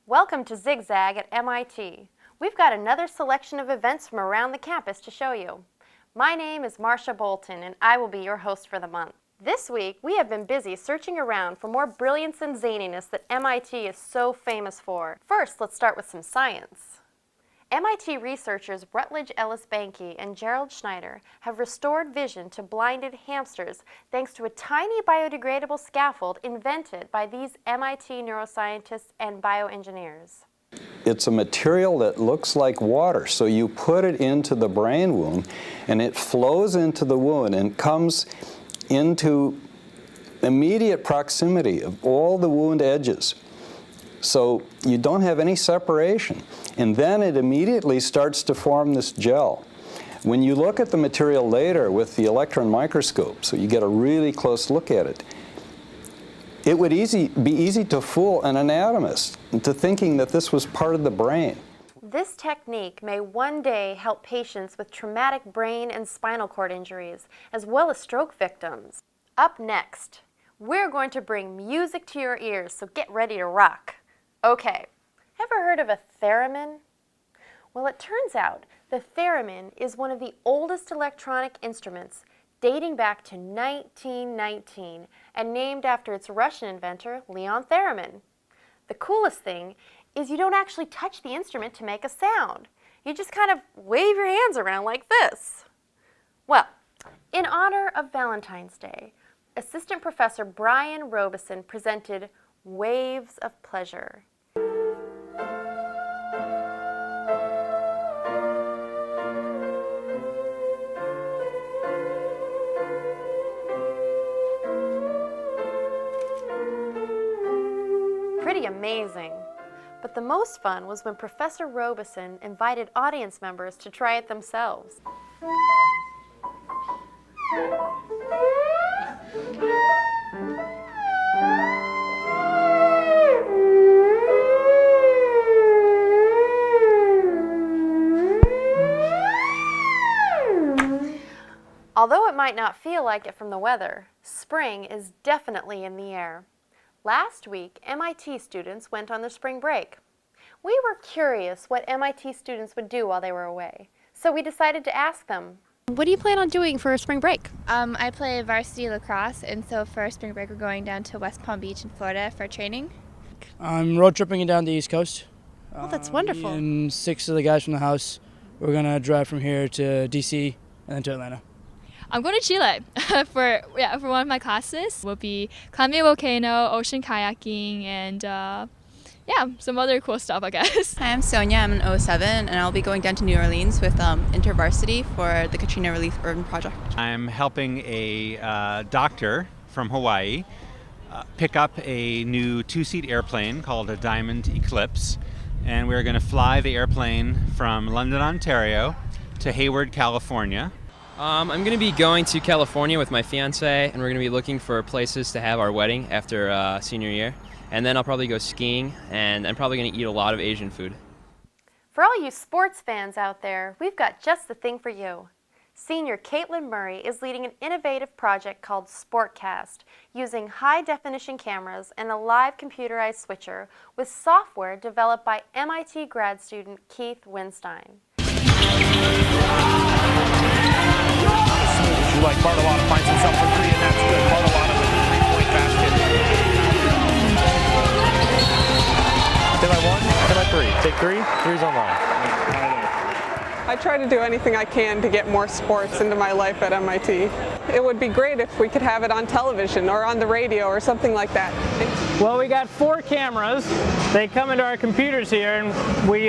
Welcome to ZigZag at MIT. We've got another selection of events from around the campus to show you. My name is Marcia Bolton and I will be your host for the month. This week we have been busy searching around for more brilliance and zaniness that MIT is so famous for. First, let's start with some science. MIT researchers Rutledge Ellis Bankey and Gerald Schneider have restored vision to blinded hamsters thanks to a tiny biodegradable scaffold invented by these MIT neuroscientists and bioengineers. It's a material that looks like water, so you put it into the brain wound and it flows into the wound and comes into immediate proximity of all the wound edges. So you don't have any separation. And then it immediately starts to form this gel. When you look at the material later with the electron microscope, so you get a really close look at it, it would be easy to fool an anatomist into thinking that this was part of the brain. This technique may one day help patients with traumatic brain and spinal cord injuries, as well as stroke victims. Up next, we're going to bring music to your ears, so get ready to rock. Okay, ever heard of a theremin? Well, it turns out the theremin is one of the oldest electronic instruments, dating back to 1919 and named after its Russian inventor, Leon Theremin. The coolest thing is you don't actually touch the instrument to make a sound. You just kind of wave your hands around like this. Well, in honor of Valentine's Day, Assistant Professor Brian Robeson presented Waves of Pleasure. Pretty amazing. But the most fun was when Professor Robeson invited audience members to try it themselves. Although it might not feel like it from the weather, spring is definitely in the air. Last week, MIT students went on their spring break. We were curious what MIT students would do while they were away, so we decided to ask them. What do you plan on doing for spring break? I play varsity lacrosse, and so for spring break we're going down to West Palm Beach in Florida for training. I'm road tripping down the East Coast. Oh, that's wonderful. Me and 6 of the guys from the house. We're going to drive from here to DC and then to Atlanta. I'm going to Chile for one of my classes. We'll be climbing a volcano, ocean kayaking, and some other cool stuff, I guess. Hi, I'm Sonia. I'm an 07, and I'll be going down to New Orleans with InterVarsity for the Katrina Relief Urban Project. I'm helping a doctor from Hawaii pick up a new 2-seat airplane called a Diamond Eclipse, and we're going to fly the airplane from London, Ontario to Hayward, California. I'm going to be going to California with my fiance, and we're going to be looking for places to have our wedding after senior year. And then I'll probably go skiing, and I'm probably going to eat a lot of Asian food. For all you sports fans out there, we've got just the thing for you. Senior Caitlin Murray is leading an innovative project called SportCast, using high-definition cameras and a live computerized switcher with software developed by MIT grad student Keith Winstein. Like Bartolotta finds himself for 3, and that's good. Bartolotta with the 3-point basket. Hit by 1, hit by 3. Take 3, 3's online. I try to do anything I can to get more sports into my life at MIT. It would be great if we could have it on television or on the radio or something like that. Well, we got 4 cameras. They come into our computers here, and we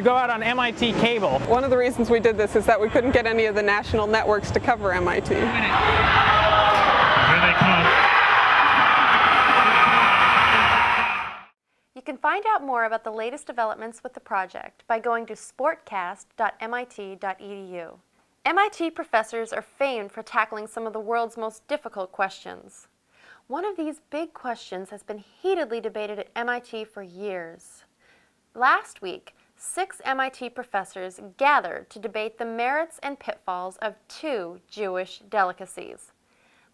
go out on MIT cable. One of the reasons we did this is that we couldn't get any of the national networks to cover MIT. Here they come. You can find out more about the latest developments with the project by going to sportcast.mit.edu. MIT professors are famed for tackling some of the world's most difficult questions. One of these big questions has been heatedly debated at MIT for years. Last week, 6 MIT professors gathered to debate the merits and pitfalls of 2 Jewish delicacies: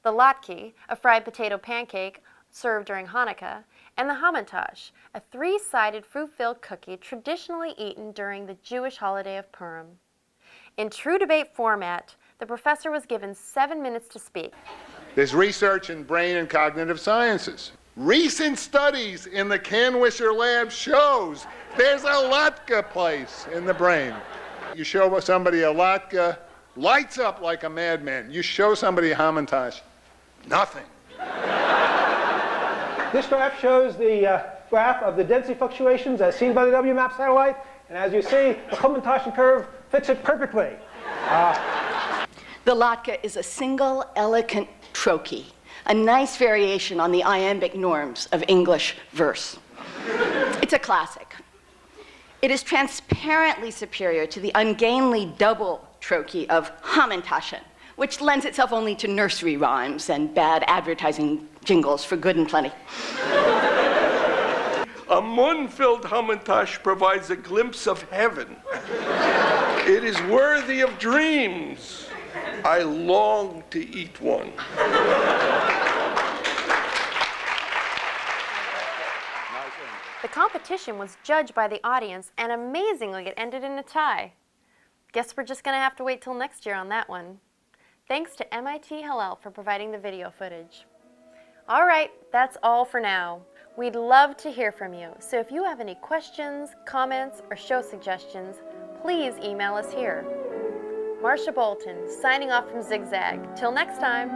the latke, a fried potato pancake served during Hanukkah, and the Hamantash, a three-sided fruit-filled cookie traditionally eaten during the Jewish holiday of Purim. In true debate format, the professor was given 7 minutes to speak. There's research in brain and cognitive sciences. Recent studies in the Canwisher lab shows there's a latke place in the brain. You show somebody a latke, lights up like a madman. You show somebody a Hamantash, nothing. This graph shows the graph of the density fluctuations as seen by the WMAP satellite. And as you see, the Hamantash curve fits it perfectly. The latke is a single, elegant trochee, a nice variation on the iambic norms of English verse. It's a classic. It is transparently superior to the ungainly double trochee of Hamantashen, which lends itself only to nursery rhymes and bad advertising jingles for good and plenty. A moon-filled Hamantash provides a glimpse of heaven. It is worthy of dreams. I long to eat one. The competition was judged by the audience, and amazingly, it ended in a tie. Guess we're just going to have to wait till next year on that one. Thanks to MIT Hillel for providing the video footage. All right, that's all for now. We'd love to hear from you, so if you have any questions, comments, or show suggestions, please email us here. Marcia Bolton, signing off from ZigZag. Till next time.